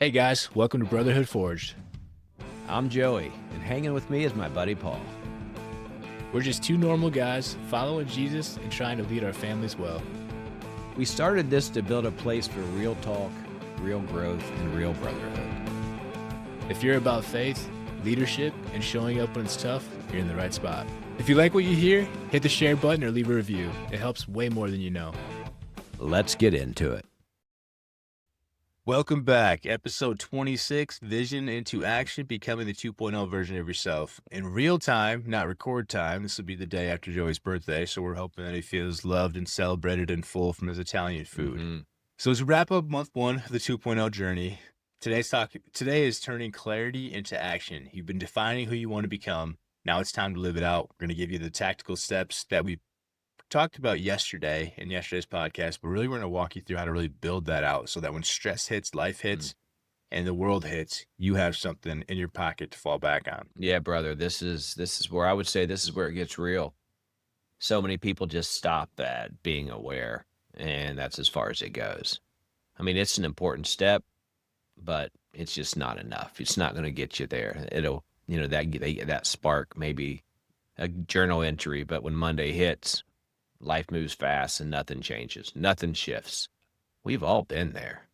Hey guys, welcome to Brotherhood Forged. I'm Joey, and hanging with me is my buddy Paul. We're just two normal guys following Jesus and trying to lead our families well. We started this to build a place for real talk, real growth, and real brotherhood. If you're about faith, leadership, and showing up when it's tough, you're in the right spot. If you like what you hear, hit the share button or leave a review. It helps way more than you know. Let's get into it. Welcome back. Episode 26, Vision into Action, Becoming the 2.0 version of yourself. In real time, not record time. This will be the day after Joey's birthday, so we're hoping that he feels loved and celebrated in full from his Italian food. So as we wrap up month one of the 2.0 journey, today is turning clarity into action. You've been defining who you want to become. Now it's time to live it out. We're going to give you the tactical steps that we talked about yesterday in yesterday's podcast, but really we're going to walk you through how to really build that out so that when stress hits, life hits, and the world hits, you have something in your pocket to fall back on. Yeah, brother, this is where I would say this is where it gets real. So many people just stop at being aware, and that's as far as it goes. I mean, it's an important step, but it's just not enough. It's not going to get you there. It'll, that spark, maybe a journal entry, but when Monday hits, life moves fast and nothing changes. Nothing shifts. We've all been there.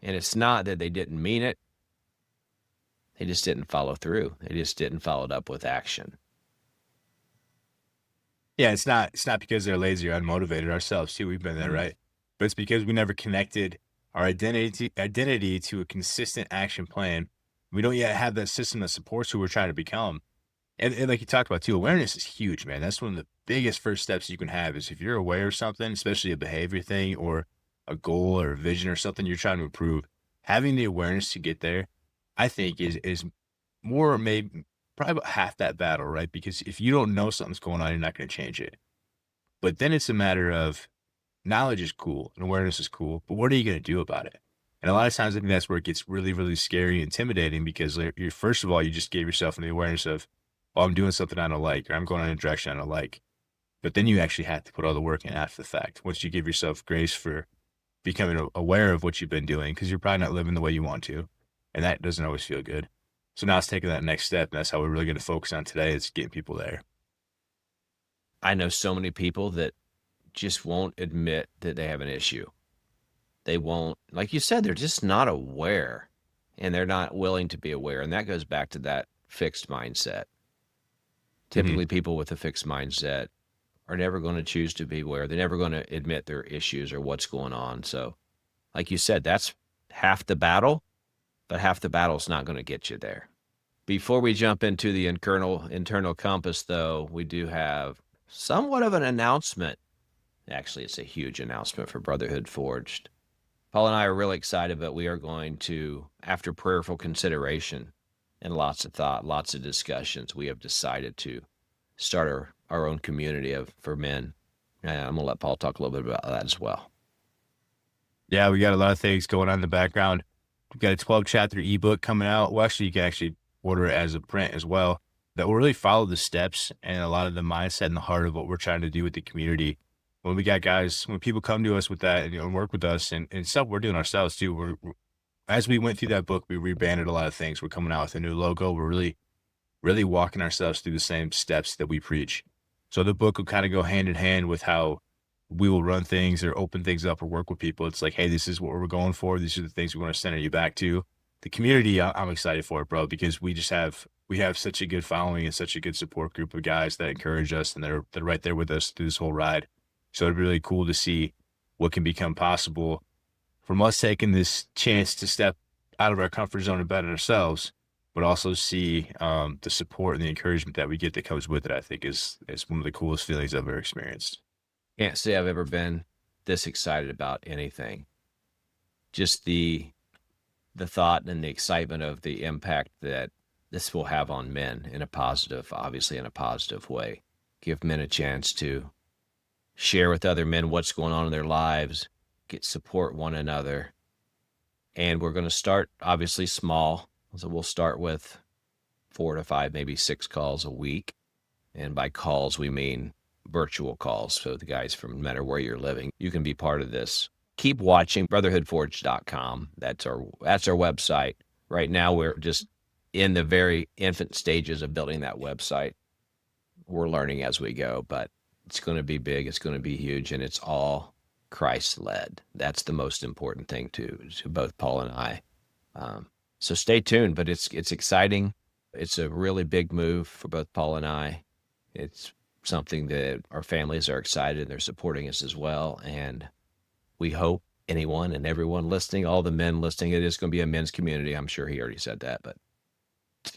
And it's not that they didn't mean it. They just didn't follow through. They just didn't follow it up with action. Yeah, it's not because they're lazy or unmotivated ourselves too. We've been there, right? But it's because we never connected our identity to a consistent action plan. We don't yet have that system that supports who we're trying to become. And like you talked about too, awareness is huge, man. That's one of the biggest first steps you can have is if you're aware of something, especially a behavior thing or a goal or a vision or something you're trying to improve, having the awareness to get there, I think is more, maybe probably about half that battle, right? Because if you don't know something's going on, you're not going to change it. But then it's a matter of knowledge is cool and awareness is cool, but what are you going to do about it? And a lot of times I think that's where it gets really, really scary and intimidating because you're, first of all, you just gave yourself the awareness of, oh, I'm doing something I don't like, or I'm going in a direction I don't like. But then you actually have to put all the work in after the fact. Once you give yourself grace for becoming aware of what you've been doing, because you're probably not living the way you want to. And that doesn't always feel good. So now it's taking that next step. And that's how we're really going to focus on today is getting people there. I know so many people that just won't admit that they have an issue. They won't, like you said, they're just not aware and they're not willing to be aware. And that goes back to that fixed mindset. Typically, people with a fixed mindset are never going to choose to be aware. They're never going to admit their issues or what's going on. So, like you said, that's half the battle, but half the battle is not going to get you there. Before we jump into the internal compass, though, we do have somewhat of an announcement. Actually, it's a huge announcement for Brotherhood Forged. Paul and I are really excited, but we are going to, after prayerful consideration, and lots of thought, lots of discussions, we have decided to start our own community for men. And I'm going to let Paul talk a little bit about that as well. Yeah, we got a lot of things going on in the background. We've got a 12-chapter ebook coming out. Well, actually, you can actually order it as a print as well. That will really follow the steps and a lot of the mindset and the heart of what we're trying to do with the community. When we got guys, when people come to us with that and work with us and stuff we're doing ourselves too, as we went through that book, we rebranded a lot of things. We're coming out with a new logo. We're really, really walking ourselves through the same steps that we preach. So the book will kind of go hand in hand with how we will run things or open things up or work with people. It's like, hey, this is what we're going for. These are the things we want to send you back to. The community, I'm excited for it, bro, because we have such a good following and such a good support group of guys that encourage us and they're right there with us through this whole ride. So it'd be really cool to see what can become possible from us taking this chance to step out of our comfort zone and better ourselves, but also see the support and the encouragement that we get that comes with it. I think is one of the coolest feelings I've ever experienced. Can't say I've ever been this excited about anything. Just the thought and the excitement of the impact that this will have on men in a positive, obviously in a positive way. Give men a chance to share with other men what's going on in their lives, support one another. And we're going to start obviously small. So we'll start with 4 to 5, maybe 6 calls a week. And by calls, we mean virtual calls. So the guys from no matter where you're living, you can be part of this keep watching brotherhoodforge.com. That's our website. Right now, we're just in the very infant stages of building that website. We're learning as we go, but it's going to be big. It's going to be huge, and it's all Christ-led. That's the most important thing to both Paul and I. So stay tuned, but it's exciting. It's a really big move for both Paul and I. It's something that our families are excited and they're supporting us as well. And we hope anyone and everyone listening, all the men listening, it is going to be a men's community. I'm sure he already said that, but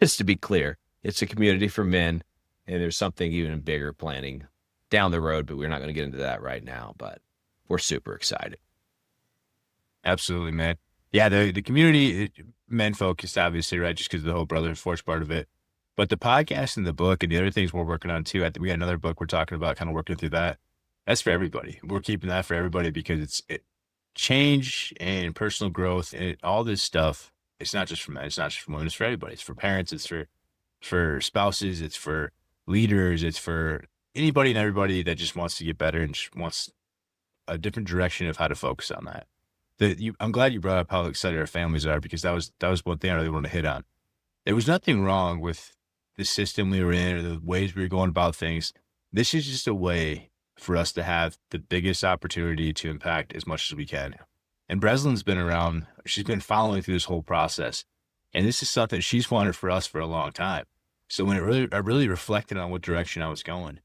just to be clear, it's a community for men, and there's something even bigger planning down the road, but we're not going to get into that right now, but we're super excited. Absolutely, man. Yeah, the community, men focused, obviously, right? Just because of the whole Brotherhood Force part of it. But the podcast and the book and the other things we're working on too. I think we got another book we're talking about, kind of working through that. That's for everybody. We're keeping that for everybody because change and personal growth and all this stuff. It's not just for men. It's not just for women. It's for everybody. It's for parents. It's for spouses. It's for leaders. It's for anybody and everybody that just wants to get better and just wants a different direction of how to focus on that. I'm glad you brought up how excited our families are, because that was one thing I really wanted to hit on. There was nothing wrong with the system we were in or the ways we were going about things. This is just a way for us to have the biggest opportunity to impact as much as we can. And Breslin's been around. She's been following through this whole process. And this is something she's wanted for us for a long time. So when I really reflected on what direction I was going,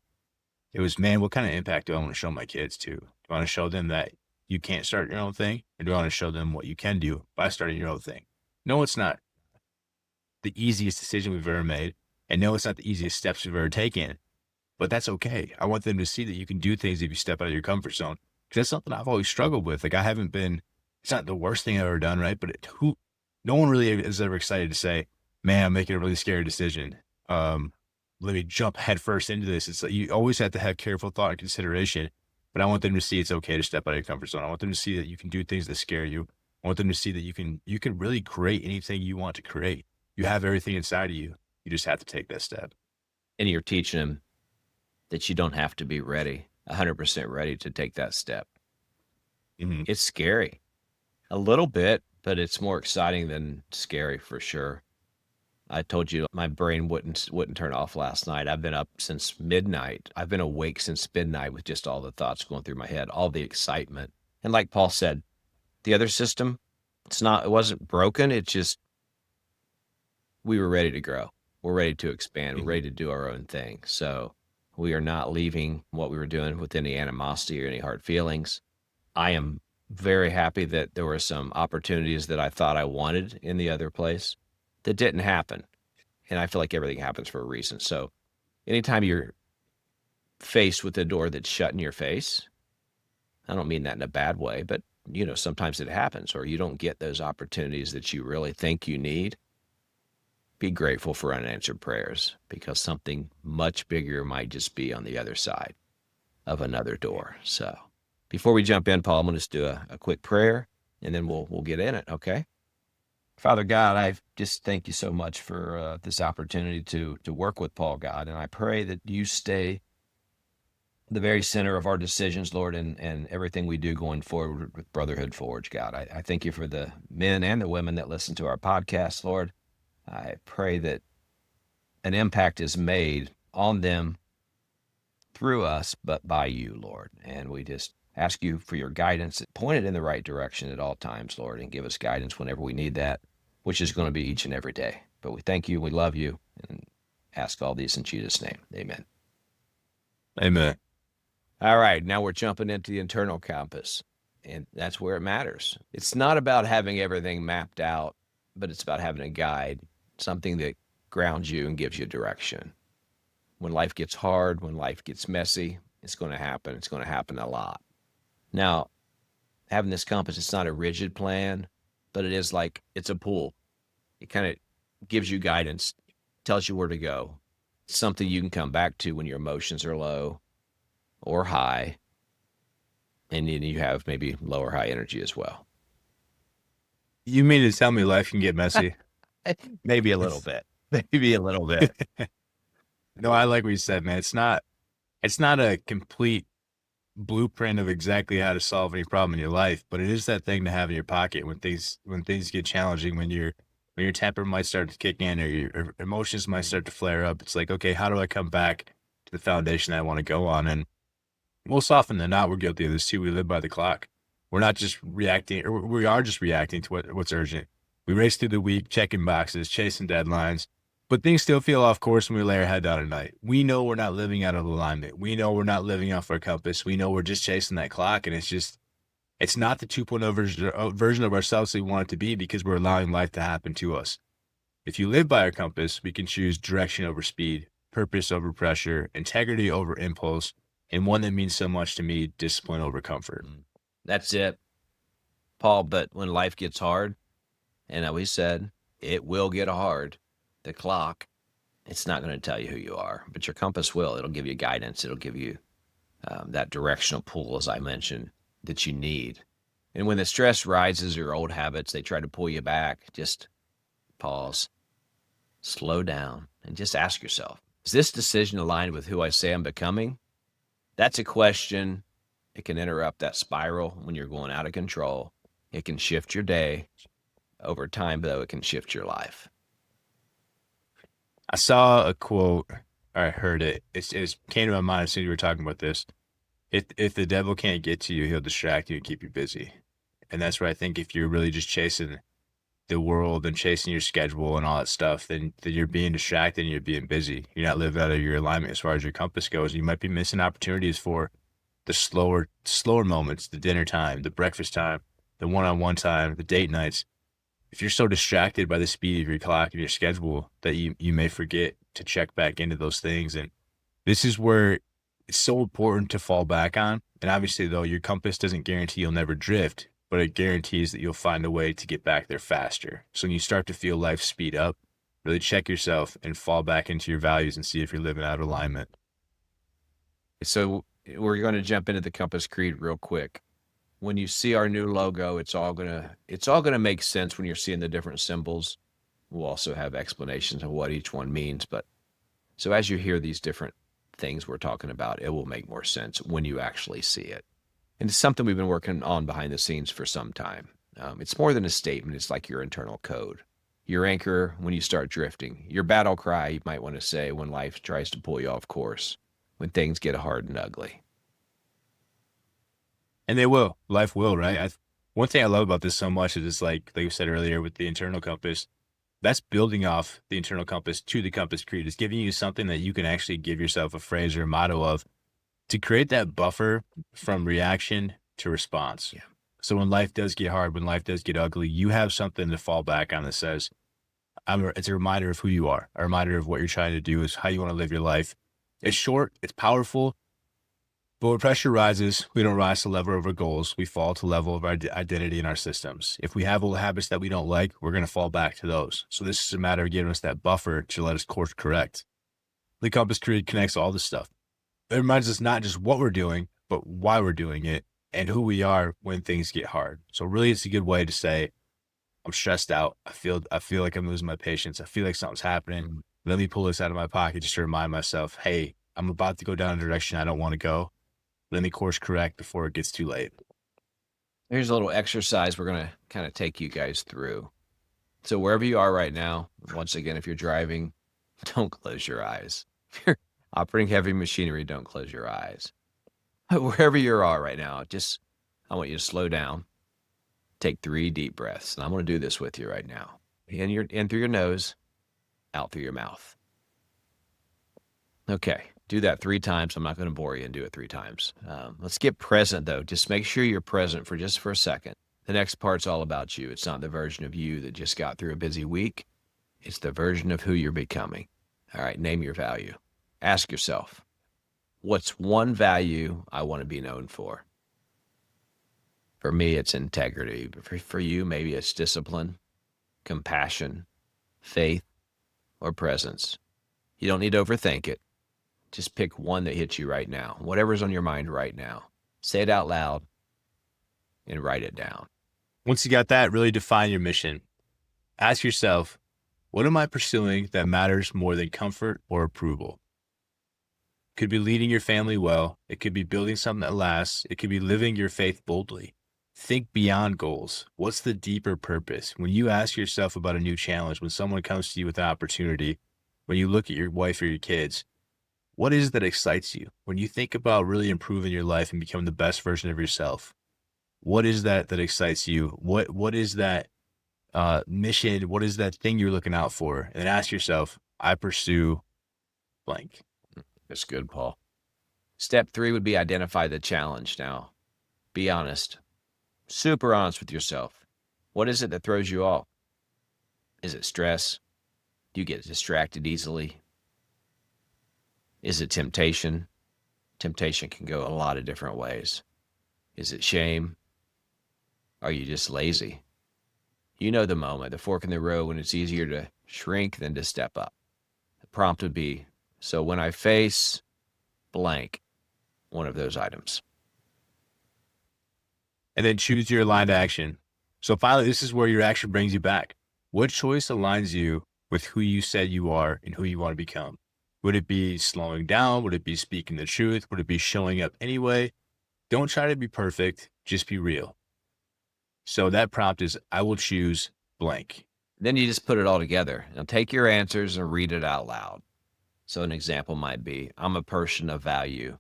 it was, man, what kind of impact do I want to show my kids too? Do I want to show them that you can't start your own thing? Or do I want to show them what you can do by starting your own thing? No, it's not the easiest decision we've ever made. And no, it's not the easiest steps we've ever taken. But that's okay. I want them to see that you can do things if you step out of your comfort zone. Because that's something I've always struggled with. Like, it's not the worst thing I've ever done, right? But no one really is ever excited to say, man, I'm making a really scary decision. Let me jump headfirst into this. It's like, you always have to have careful thought and consideration. But I want them to see it's okay to step out of your comfort zone. I want them to see that you can do things that scare you. I want them to see that you can really create anything you want to create. You have everything inside of you. You just have to take that step. And you're teaching them that you don't have to be ready, 100% ready to take that step. Mm-hmm. It's scary a little bit, but it's more exciting than scary for sure. I told you my brain wouldn't turn off last night. I've been up since midnight. I've been awake since midnight with just all the thoughts going through my head, all the excitement. And like Paul said, the other system, it wasn't broken. It's just, we were ready to grow. We're ready to expand. We're ready to do our own thing. So we are not leaving what we were doing with any animosity or any hard feelings. I am very happy that there were some opportunities that I thought I wanted in the other place that didn't happen. And I feel like everything happens for a reason. So anytime you're faced with a door that's shut in your face, I don't mean that in a bad way, but sometimes it happens, or you don't get those opportunities that you really think you need. Be grateful for unanswered prayers, because something much bigger might just be on the other side of another door. So before we jump in, Paul, I'm going to just do a quick prayer, and then we'll get in it, okay? Father God, I just thank you so much for this opportunity to work with Paul, God, and I pray that you stay the very center of our decisions, Lord, and everything we do going forward with Brotherhood Forge, God. I thank you for the men and the women that listen to our podcast, Lord. I pray that an impact is made on them through us, but by you, Lord. And we just ask you for your guidance, point it in the right direction at all times, Lord, and give us guidance whenever we need that, which is going to be each and every day. But we thank you, we love you, and ask all these in Jesus' name. Amen. Amen. All right, now we're jumping into the internal compass, and that's where it matters. It's not about having everything mapped out, but it's about having a guide, something that grounds you and gives you direction. When life gets hard, when life gets messy, it's going to happen. It's going to happen a lot. Now, having this compass, it's not a rigid plan, but it is like it's a pool. It kind of gives you guidance, tells you where to go. It's something you can come back to when your emotions are low or high, and then you have maybe low or high energy as well. You mean to tell me life can get messy? Maybe a little bit. Maybe a little bit. No, I like what you said, man. It's not a complete blueprint of exactly how to solve any problem in your life, but it is that thing to have in your pocket when things get challenging, when your temper might start to kick in or your emotions might start to flare up. It's like, okay, how do I come back to the foundation I want to go on? And most often than not, we're guilty of this too. We live by the clock. We're not just reacting, or we are just reacting to what's urgent. We race through the week, checking boxes, chasing deadlines, but things still feel off course when we lay our head down at night. We know we're not living out of alignment. We know we're not living off our compass. We know we're just chasing that clock, and it's not the 2.0 version of ourselves that we want it to be because we're allowing life to happen to us. If you live by our compass, we can choose direction over speed, purpose over pressure, integrity over impulse, and one that means so much to me, discipline over comfort. That's it, Paul. But when life gets hard, and we said it will get hard, the clock, it's not going to tell you who you are, but your compass will. It'll give you guidance. It'll give you that directional pull, as I mentioned, that you need. And when the stress rises, your old habits, they try to pull you back. Just pause, slow down, and just ask yourself, is this decision aligned with who I say I'm becoming? That's a question. It can interrupt that spiral when you're going out of control. It can shift your day. Over time, though, it can shift your life. I saw a quote, or I heard it. It came to my mind as soon as you were talking about this. If the devil can't get to you, he'll distract you and keep you busy. And that's where I think if you're really just chasing the world and chasing your schedule and all that stuff, then you're being distracted and you're being busy. You're not living out of your alignment as far as your compass goes. You might be missing opportunities for the slower moments, the dinner time, the breakfast time, the one-on-one time, the date nights. If you're so distracted by the speed of your clock and your schedule that you may forget to check back into those things. And this is where it's so important to fall back on. And obviously, though, your compass doesn't guarantee you'll never drift, but it guarantees that you'll find a way to get back there faster. So when you start to feel life speed up, really check yourself and fall back into your values and see if you're living out of alignment. So we're going to jump into the Compass Creed real quick. When you see our new logo, it's all gonna make sense when you're seeing the different symbols. We'll also have explanations of what each one means. But so as you hear these different things we're talking about, it will make more sense when you actually see it. And it's something we've been working on behind the scenes for some time. It's more than a statement. It's like your internal code, your anchor when you start drifting, your battle cry, you might want to say, when life tries to pull you off course, when things get hard and ugly. And they will. Life will, right? One thing I love about this so much is it's like you said earlier with the internal compass, that's building off the internal compass to the Compass Creed. It's giving you something that you can actually give yourself a phrase or a motto of to create that buffer from reaction to response. Yeah. So when life does get hard, when life does get ugly, you have something to fall back on that says, it's a reminder of who you are, a reminder of what you're trying to do, is how you want to live your life. It's short, it's powerful, but when pressure rises, we don't rise to the level of our goals. We fall to the level of our identity and our systems. If we have old habits that we don't like, we're going to fall back to those. So this is a matter of giving us that buffer to let us course correct. The Compass Creed connects all this stuff. It reminds us not just what we're doing, but why we're doing it and who we are when things get hard. So really, it's a good way to say, I'm stressed out. I feel like I'm losing my patience. I feel like something's happening. Let me pull this out of my pocket just to remind myself, hey, I'm about to go down a direction I don't want to go. Let me course correct before it gets too late. Here's a little exercise we're going to kind of take you guys through. So wherever you are right now, once again, if you're driving, don't close your eyes. If you're operating heavy machinery, don't close your eyes. But wherever you are right now, I want you to slow down. Take 3 deep breaths. And I'm going to do this with you right now. In through your nose, out through your mouth. Okay. Do that 3 times. I'm not going to bore you and do it 3 times. Let's get present, though. Just make sure you're present for a second. The next part's all about you. It's not the version of you that just got through a busy week. It's the version of who you're becoming. All right, name your value. Ask yourself, what's one value I want to be known for? For me, it's integrity. For you, maybe it's discipline, compassion, faith, or presence. You don't need to overthink it. Just pick one that hits you right now. Whatever's on your mind right now. Say it out loud and write it down. Once you got that, really define your mission. Ask yourself, what am I pursuing that matters more than comfort or approval? Could be leading your family well. It could be building something that lasts. It could be living your faith boldly. Think beyond goals. What's the deeper purpose? When you ask yourself about a new challenge, when someone comes to you with an opportunity, when you look at your wife or your kids, what is it that excites you? When you think about really improving your life and becoming the best version of yourself, what is that excites you? What is that mission? What is that thing you're looking out for? And then ask yourself, I pursue blank. That's good, Paul. Step 3 would be identify the challenge. Now, be honest. Super honest with yourself. What is it that throws you off? Is it stress? Do you get distracted easily? Is it temptation? Temptation can go a lot of different ways. Is it shame? Are you just lazy? You know the moment, the fork in the road, when it's easier to shrink than to step up. The prompt would be, so when I face blank, one of those items. And then choose your aligned action. So finally, this is where your action brings you back. What choice aligns you with who you said you are and who you want to become? Would it be slowing down? Would it be speaking the truth? Would it be showing up anyway? Don't try to be perfect. Just be real. So that prompt is, I will choose blank. Then you just put it all together. Now take your answers and read it out loud. So an example might be, I'm a person of value.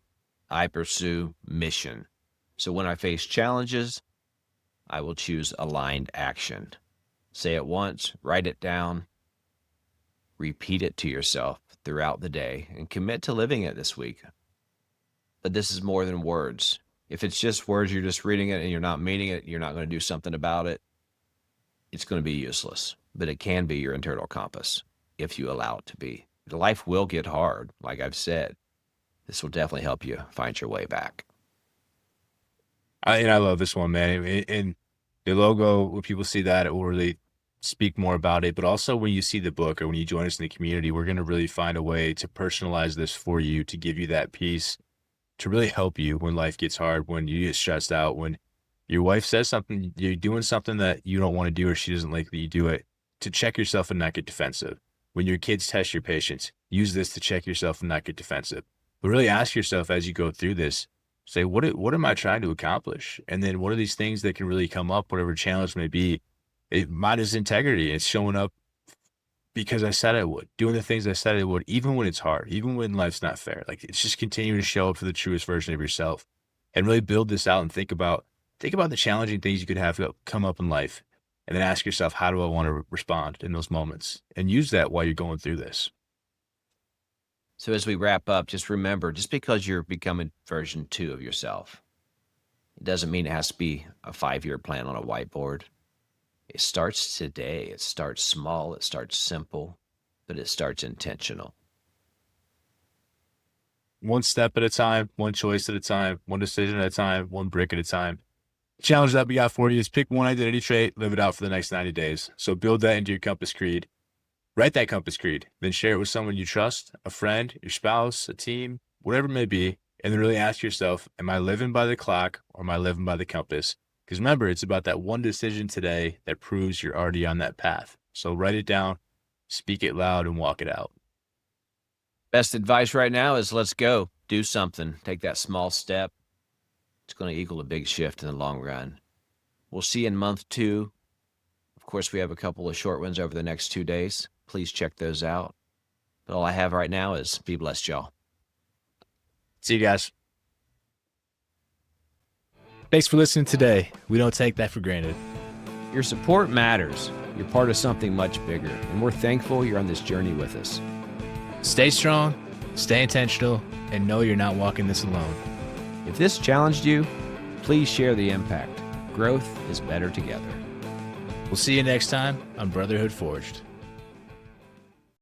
I pursue mission. So when I face challenges, I will choose aligned action. Say it once, write it down, repeat it to yourself throughout the day, and commit to living it this week. But this is more than words. If it's just words, you're just reading it and you're not meaning it, you're not going to do something about it, it's going to be useless. But it can be your internal compass if you allow it to be. Life will get hard, like I've said. This will definitely help you find your way back. I love this one, man. And the logo, when people see that, it will really speak more about it. But also when you see the book or when you join us in the community, we're going to really find a way to personalize this for you, to give you that piece, to really help you when life gets hard, when you get stressed out, when your wife says something, you're doing something that you don't want to do or she doesn't like that you do it, to check yourself and not get defensive. When your kids test your patience, use this to check yourself and not get defensive. But really ask yourself as you go through this, say, what am I trying to accomplish? And then what are these things that can really come up, whatever challenge may be? Mine is integrity. It's showing up because I said I would, doing the things I said I would, even when it's hard, even when life's not fair. Like, it's just continuing to show up for the truest version of yourself and really build this out and think about the challenging things you could have come up in life. And then ask yourself, how do I want to respond in those moments? And use that while you're going through this. So as we wrap up, just remember, just because you're becoming version 2 of yourself, it doesn't mean it has to be a 5-year plan on a whiteboard. It starts today. It starts small. It starts simple, but it starts intentional. One step at a time, one choice at a time, one decision at a time, one brick at a time. The challenge that we got for you is pick one identity trait, live it out for the next 90 days. So build that into your compass creed. Write that compass creed, then share it with someone you trust, a friend, your spouse, a team, whatever it may be, and then really ask yourself, am I living by the clock or am I living by the compass? Because remember, it's about that one decision today that proves you're already on that path. So write it down, speak it loud, and walk it out. Best advice right now is let's go. Do something. Take that small step. It's going to equal a big shift in the long run. We'll see you in month 2. Of course, we have a couple of short ones over the next 2 days. Please check those out. But all I have right now is be blessed, y'all. See you guys. Thanks for listening today. We don't take that for granted. Your support matters. You're part of something much bigger, and we're thankful you're on this journey with us. Stay strong, stay intentional, and know you're not walking this alone. If this challenged you, please share the impact. Growth is better together. We'll see you next time on Brotherhood Forged.